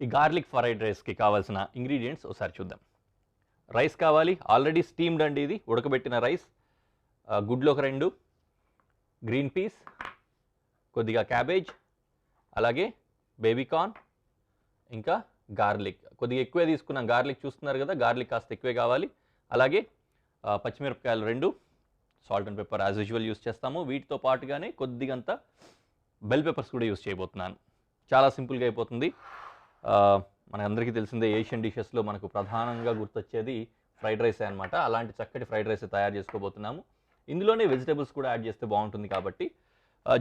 ఈ garlic fried రైస్కి కావాల్సిన ఇంగ్రీడియంట్స్ ఒకసారి చూద్దాం. రైస్ కావాలి, ఆల్రెడీ స్టీమ్డ్ అండి, ఇది ఉడకబెట్టిన రైస్. గుడ్లు ఒక 2, గ్రీన్ పీస్, కొద్దిగా క్యాబేజ్, అలాగే బేబీకార్న్, ఇంకా గార్లిక్. కొద్దిగా ఎక్కువే తీసుకున్నాం గార్లిక్, చూస్తున్నారు కదా, గార్లిక్ కాస్త ఎక్కువే కావాలి. అలాగే పచ్చిమిరపకాయలు 2, salt and pepper as usual use చేస్తాము. వీటితో పాటుగానే కొద్దిగంత బెల్ పెప్పర్స్ కూడా యూస్ చేయబోతున్నాను. చాలా సింపుల్గా అయిపోతుంది. మనందరికీ తెలిసిందే, ఏషియన్ డిషెస్లో మనకు ప్రధానంగా గుర్తొచ్చేది ఫ్రైడ్ రైస్ అనమాట. అలాంటి చక్కటి ఫ్రైడ్ రైస్ తయారు చేసుకోబోతున్నాము. ఇందులోనే వెజిటేబుల్స్ కూడా యాడ్ చేస్తే బాగుంటుంది కాబట్టి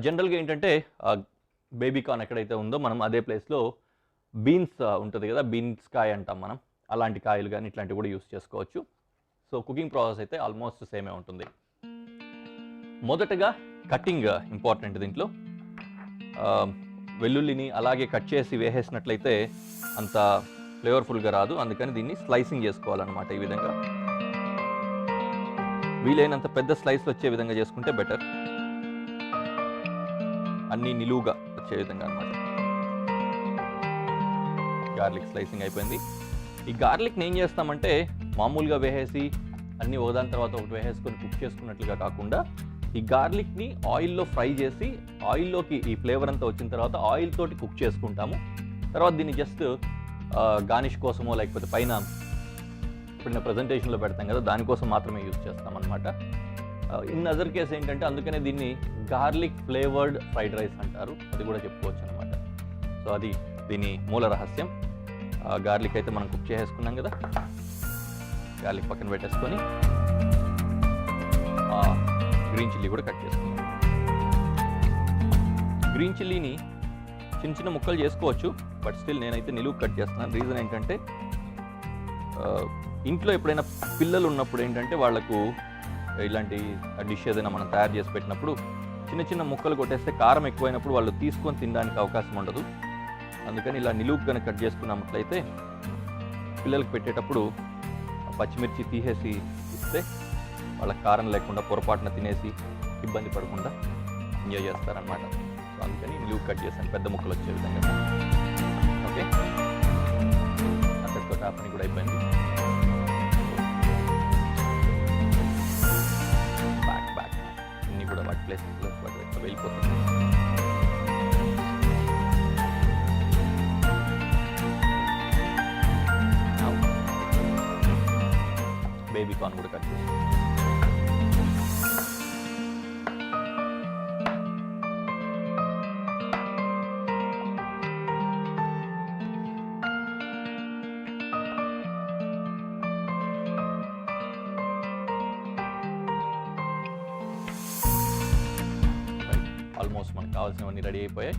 జనరల్గా ఏంటంటే బేబీకార్న్ ఎక్కడైతే ఉందో మనం అదే ప్లేస్లో బీన్స్ ఉంటుంది కదా, బీన్స్ కాయ అంటాం మనం, అలాంటి కాయలు కానీ ఇట్లాంటివి కూడా యూస్ చేసుకోవచ్చు. సో కుకింగ్ ప్రాసెస్ అయితే ఆల్మోస్ట్ సేమే ఉంటుంది. మొదటగా కటింగ్ ఇంపార్టెంట్ దీంట్లో. వెల్లుల్లిని అలాగే కట్ చేసి వేసేసినట్లయితే అంత ఫ్లేవర్ఫుల్గా రాదు, అందుకని దీన్ని స్లైసింగ్ చేసుకోవాలన్నమాట. ఈ విధంగా వీలైనంత పెద్ద స్లైస్ వచ్చే విధంగా చేసుకుంటే బెటర్, అన్నీ నిలువుగా వచ్చే విధంగా అనమాట. గార్లిక్ స్లైసింగ్ అయిపోయింది. ఈ గార్లిక్ని ఏం చేస్తామంటే మామూలుగా వేసేసి అన్నీ ఒకదాని తర్వాత ఒకటి వేసేసుకొని కుక్ చేసుకున్నట్లుగా కాకుండా ఈ గార్లిక్ని ఆయిల్లో ఫ్రై చేసి ఆయిల్లోకి ఈ ఫ్లేవర్ అంతా వచ్చిన తర్వాత ఆయిల్ తోటి కుక్ చేసుకుంటాము. తర్వాత దీన్ని జస్ట్ గార్నిష్ కోసమో లేకపోతే పైన ఇప్పుడు ప్రజెంటేషన్లో పెడతాం కదా, దానికోసం మాత్రమే యూజ్ చేస్తాం అనమాట. ఇన్ అదర్ కేస్ ఏంటంటే అందుకనే దీన్ని గార్లిక్ ఫ్లేవర్డ్ ఫ్రైడ్ రైస్ అంటారు, అది కూడా చెప్పుకోవచ్చు అనమాట. సో అది దీని మూల రహస్యం. గార్లిక్ అయితే మనం కుక్ చేసేసుకున్నాం కదా, గార్లిక్ పక్కన పెట్టేసుకొని గ్రీన్ చిల్లీ కూడా కట్ చేసుకున్నాం. గ్రీన్ చిల్లీని చిన్న చిన్న ముక్కలు చేసుకోవచ్చు, బట్ స్టిల్ నేనైతే నిలువు కట్ చేస్తున్నాను. రీజన్ ఏంటంటే ఇంట్లో ఎప్పుడైనా పిల్లలు ఉన్నప్పుడు ఏంటంటే వాళ్ళకు ఇలాంటి డిష్ ఏదైనా మనం తయారు చేసి పెట్టినప్పుడు చిన్న చిన్న ముక్కలు కొట్టేస్తే కారం ఎక్కువైనప్పుడు వాళ్ళు తీసుకొని తినడానికి అవకాశం ఉండదు. అందుకని ఇలా నిలువు కనుక కట్ చేసుకున్నట్లయితే పిల్లలకు పెట్టేటప్పుడు పచ్చిమిర్చి తీసేసి ఇస్తే వాళ్ళకి కారం లేకుండా పొరపాటున తినేసి ఇబ్బంది పడకుండా ఎంజాయ్ చేస్తారనమాట. సో అందుకని నిలువు కట్ చేశాను, పెద్ద ముక్కలు వచ్చే విధంగా. ఓకే, అక్కడితో ఆ పని కూడా అయిపోయింది. బ్యాక్ అన్నీ కూడా వాటి ప్లేసెస్లో వెళ్ళిపోతుంది. బేబీకార్న్ కూడా కట్ చేసి ఆల్మోస్ట్ మనకు కావాల్సినవన్నీ రెడీ అయిపోయాయి.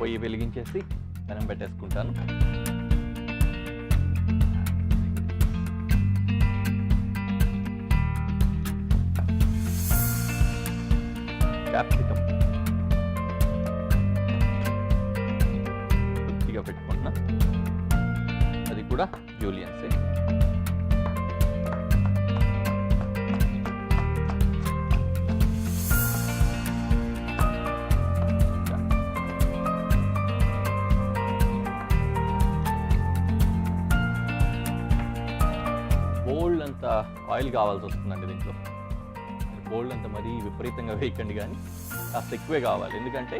పొయ్యి వెలిగించేసి పెనం పెట్టేసుకుంటాను. క్యాప్సికమ్ కొద్దిగా పెట్టుకున్నా, అది కూడా జూలియన్సే. బోల్డ్ అంత ఆయిల్ కావాల్సి వస్తుందండి దీంట్లో. బోల్డ్ అంత మరీ విపరీతంగా వేయకండి, కానీ కాస్త ఎక్కువే కావాలి. ఎందుకంటే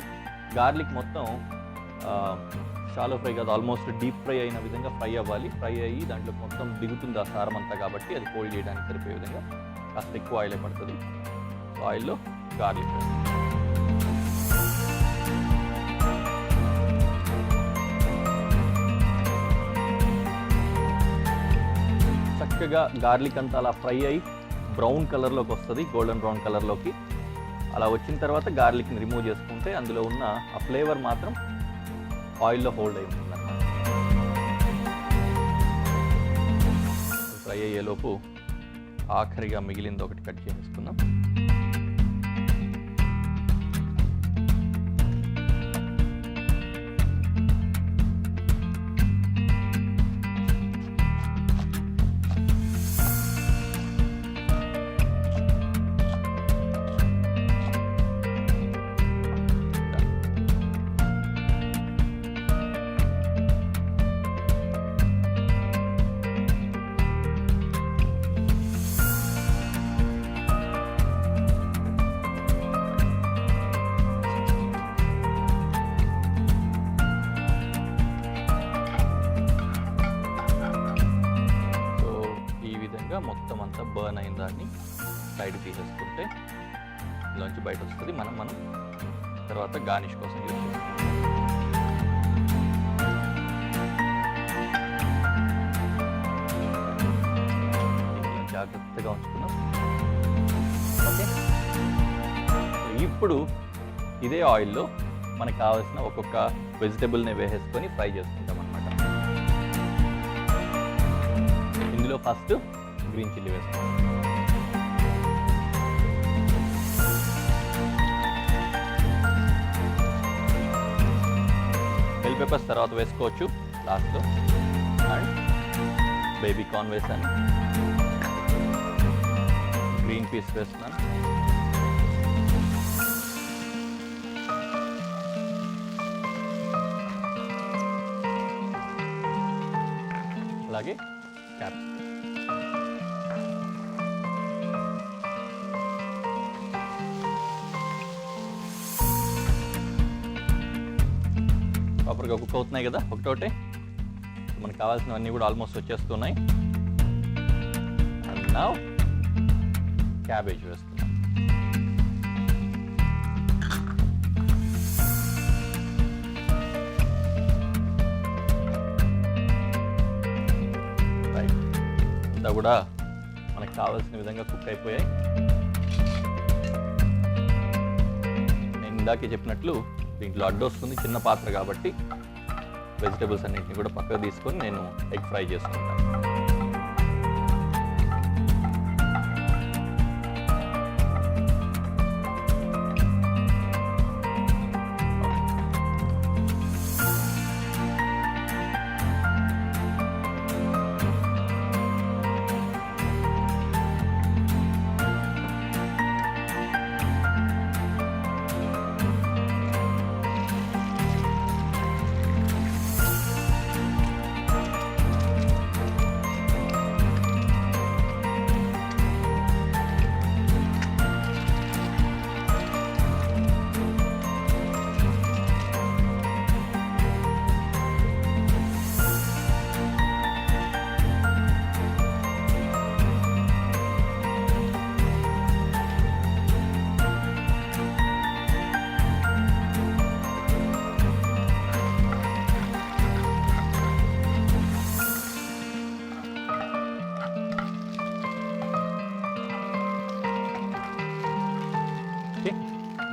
గార్లిక్ మొత్తం షాలో ఫ్రై కాదు, ఆల్మోస్ట్ డీప్ ఫ్రై అయిన విధంగా ఫ్రై అవ్వాలి. ఫ్రై అయ్యి దాంట్లో మొత్తం దిగుతుంది ఆ సారం అంతా, కాబట్టి అది కోల్డ్ చేయడానికి సరిపోయే విధంగా కాస్త ఎక్కువ ఆయిలే పడుతుంది. సో ఆయిల్లో గార్లిక్ చక్కగా గార్లిక్ అంతా అలా ఫ్రై అయ్యి బ్రౌన్ కలర్లోకి వస్తుంది, గోల్డెన్ బ్రౌన్ కలర్లోకి. అలా వచ్చిన తర్వాత గార్లిక్ని రిమూవ్ చేసుకుంటే అందులో ఉన్న ఆ ఫ్లేవర్ మాత్రం ఆయిల్లో హోల్డ్ అయి ఉంటుంది అన్నమాట. ఫ్రై అయ్యేలోపు ఆఖరిగా మిగిలింది ఒకటి కట్ చేసుకుందాం. ఓపెన్ అయిన దాన్ని సైడ్ తీసేసుకుంటే ఇలాంటి బయట వస్తుంది. మనం తర్వాత గార్నిష్ కోసం యూజ్ చేసుకుంటాం. జాగ్రత్తగా ఉంచుకున్నాం. ఓకే, ఇప్పుడు ఇదే ఆయిల్లో మనకు కావాల్సిన ఒక్కొక్క వెజిటబుల్ని వేసేసుకొని ఫ్రై చేసుకుంటాం అన్నమాట. ఇందులో ఫస్ట్ గ్రీన్ చిల్లీ వేసుకుంటాం. బెల్ పెప్పర్స్ తర్వాత వేసుకోవచ్చు లాస్ట్లో. అండ్ బేబీ కార్న్ వేసాను, గ్రీన్ పీస్ వేస్తున్నాను, అలాగే క్యాప్సికమ్. ప్రాపర్గా కుక్ అవుతున్నాయి కదా ఒకటోటే. మనకు కావాల్సినవన్నీ కూడా ఆల్మోస్ట్ వచ్చేస్తున్నాయి. అండ్ నౌ క్యాబేజ్ వేస్తున్నాం. రైట్, అంతా కూడా మనకు కావాల్సిన విధంగా కుక్ అయిపోయాయి. నేను ఇందాకే చెప్పినట్లు దీంట్లో అడ్డు వస్తుంది, చిన్న పాత్ర కాబట్టి వెజిటేబుల్స్ అన్నింటినీ కూడా పక్కకు తీసుకొని నేను ఎగ్ ఫ్రై చేసుకుంటాను.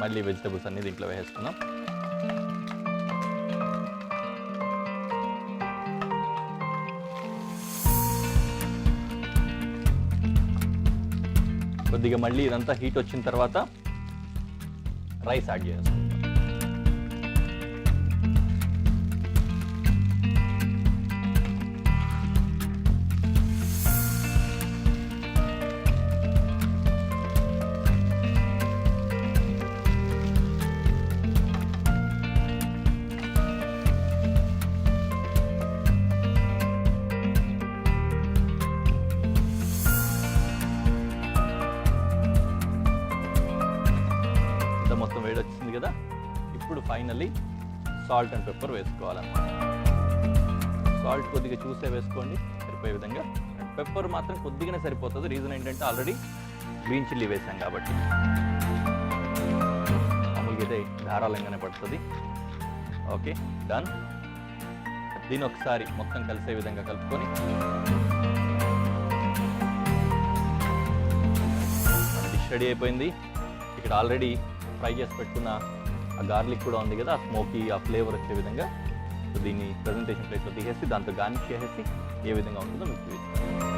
మళ్ళీ వెజిటబుల్స్ అన్ని దీంట్లో వేసుకున్నాం. కొద్దిగా మళ్ళీ ఇదంతా హీట్ వచ్చిన తర్వాత రైస్ యాడ్ చేసుకుంటాం. మొత్తం వేడి వచ్చింది కదా, ఇప్పుడు ఫైనల్లీ సాల్ట్ అండ్ పెప్పర్ వేసుకోవాలన్నమాట. సాల్ట్ కొద్దిగా చూసే వేసుకోండి సరిపోయే విధంగా. అండ్ పెప్పర్ మాత్రం కొద్దిగానే సరిపోతుంది. రీజన్ ఏంటంటే ఆల్రెడీ గ్రీన్ చిల్లీ వేసాం కాబట్టి. మామూలుగా అయితే ధారాళంగానే పడుతుంది. Okay, done. దీన్ని ఒకసారి మొత్తం కలిసే విధంగా కలుపుకొని డిష్ రెడీ అయిపోయింది. ఇక్కడ ఆల్రెడీ ఫ్రై చేసి పెట్టుకున్న ఆ గార్లిక్ కూడా ఉంది కదా, ఆ స్మోకీ ఆ ఫ్లేవర్ వచ్చే విధంగా. సో దీన్ని ప్రజెంటేషన్ ప్లేట్లో తీసేసి దాంతో గార్నిష్ చేసేసి ఏ విధంగా ఉంటుందో మీకు చూపిస్తాను.